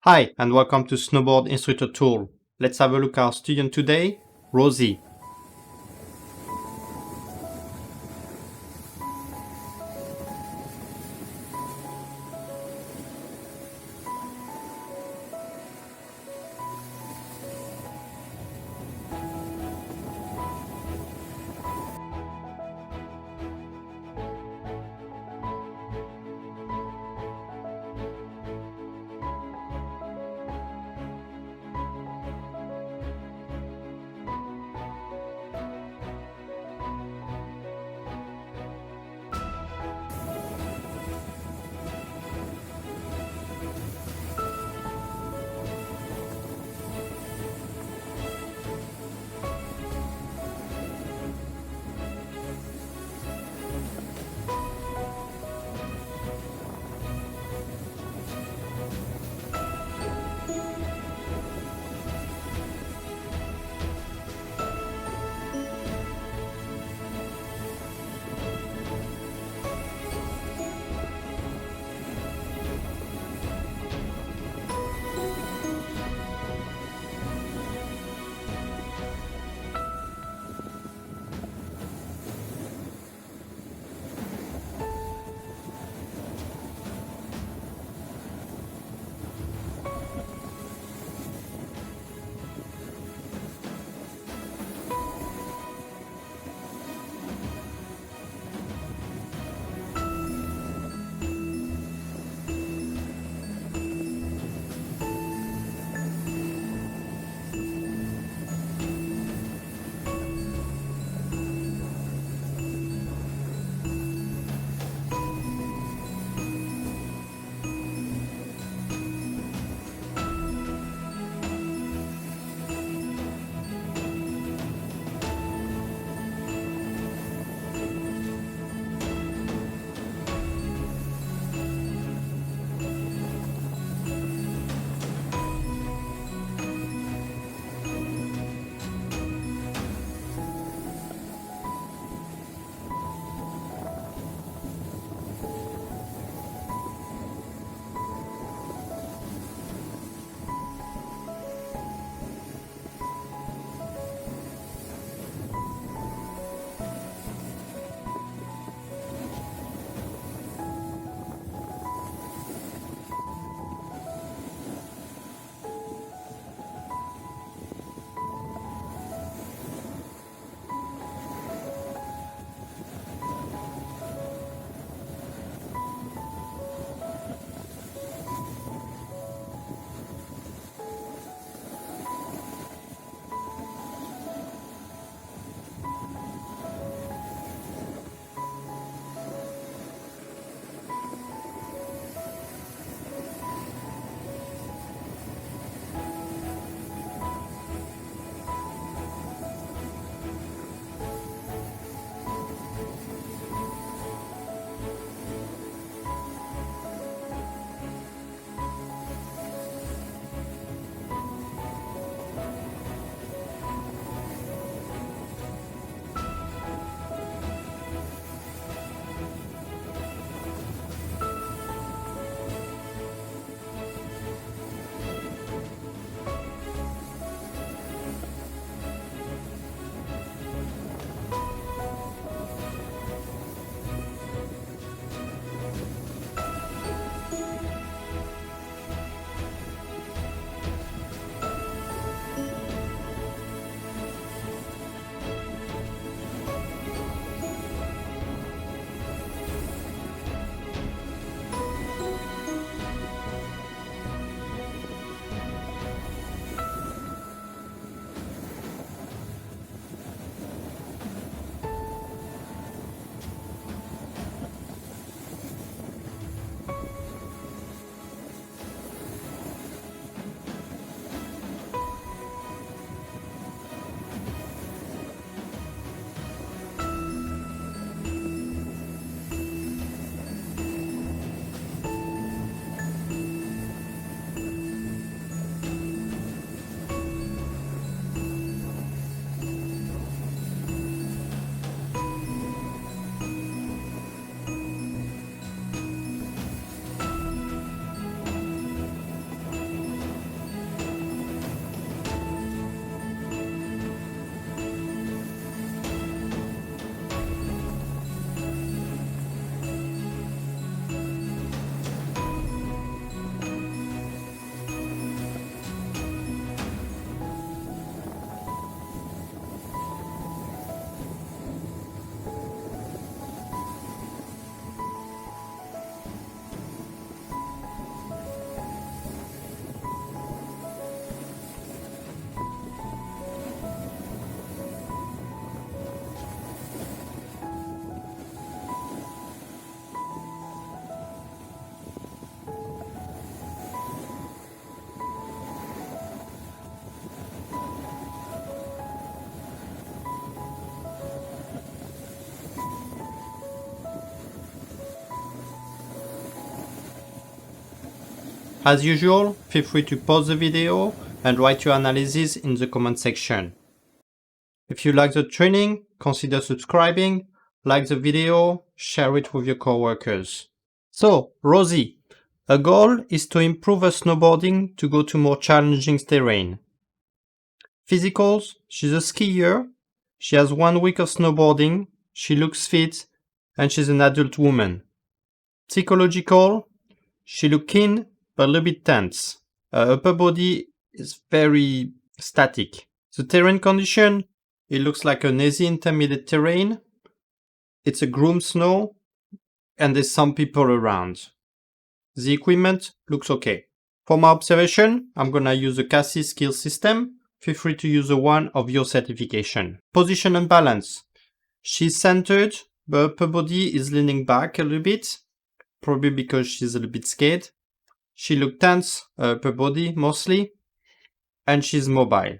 Hi, and welcome to Snowboard Instructor Tool. Let's have a look at our student today, Rosy. As usual, feel free to pause the video and write your analysis in the comment section. If you like the training, consider subscribing, like the video, share it with your coworkers. So, Rosy, her goal is to improve her snowboarding to go to more challenging terrain. Physicals, she's a skier, she has 1 week of snowboarding, she looks fit, and she's an adult woman. Psychological, she looks keen, but a little bit tense. Her upper body is very static. The terrain condition, it looks like an easy intermediate terrain. It's a groomed snow, and there's some people around. The equipment looks okay. For my observation, I'm gonna use the CASI skill system. Feel free to use the one of your certification. Position and balance. She's centered, but her upper body is leaning back a little bit, probably because she's a little bit scared. She looks tense, her upper body mostly, and she's mobile.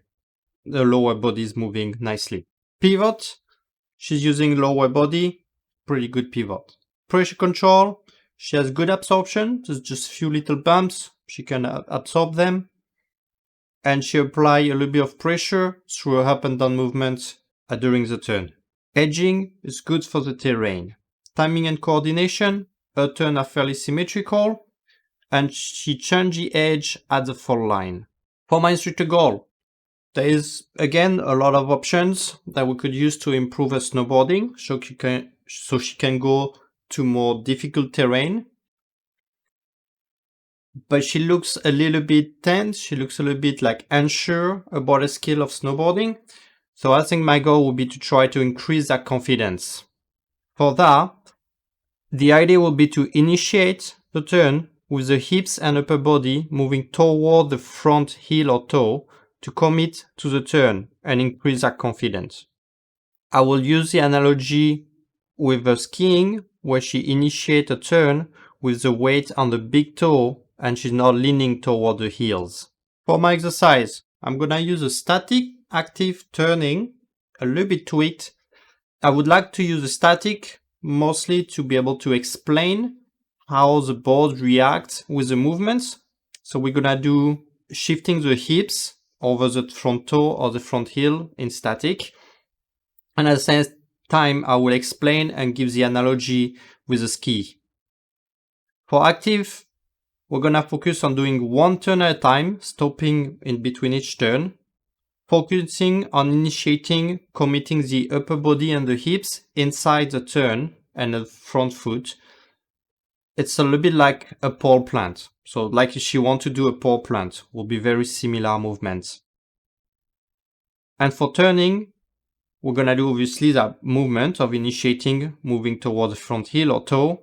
The lower body is moving nicely. Pivot, she's using lower body, pretty good pivot. Pressure control, she has good absorption, there's just a few little bumps, she can absorb them. And she applies a little bit of pressure through her up and down movements during the turn. Edging is good for the terrain. Timing and coordination, her turns are fairly symmetrical, and she changes the edge at the fall line. For my instructor goal, there is again a lot of options that we could use to improve her snowboarding, so she can go to more difficult terrain. But she looks a little bit tense, she looks a little bit like unsure about the skill of snowboarding. So I think my goal would be to try to increase that confidence. For that, the idea will be to initiate the turn with the hips and upper body moving toward the front heel or toe to commit to the turn and increase that confidence. I will use the analogy with the skiing where she initiates a turn with the weight on the big toe and she's not leaning toward the heels. For my exercise, I'm gonna use a static active turning, a little bit tweaked. I would like to use a static mostly to be able to explain how the board reacts with the movements. So we're gonna do shifting the hips over the front toe or the front heel in static. And at the same time, I will explain and give the analogy with the ski. For active, we're gonna focus on doing 1 turn at a time, stopping in between each turn, focusing on initiating, committing the upper body and the hips inside the turn and the front foot. It's a little bit like a pole plant. So like if you want to do a pole plant, will be very similar movements. And for turning, we're gonna do obviously that movement of initiating, moving toward the front heel or toe,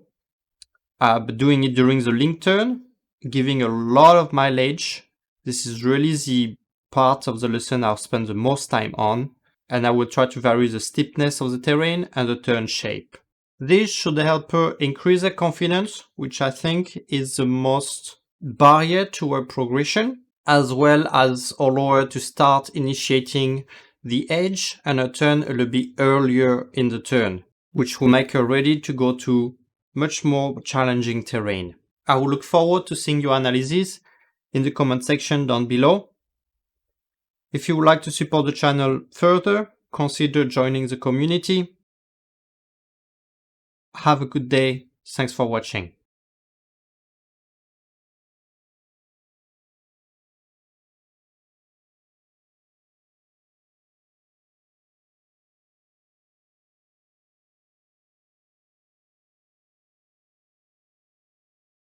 but doing it during the link turn, giving a lot of mileage. This is really the part of the lesson I'll spend the most time on, and I will try to vary the steepness of the terrain and the turn shape. This should help her increase her confidence, which I think is the most barrier to her progression, as well as allow her to start initiating the edge and her turn a little bit earlier in the turn, which will make her ready to go to much more challenging terrain. I will look forward to seeing your analysis in the comment section down below. If you would like to support the channel further, consider joining the community. Have a good day. Thanks for watching.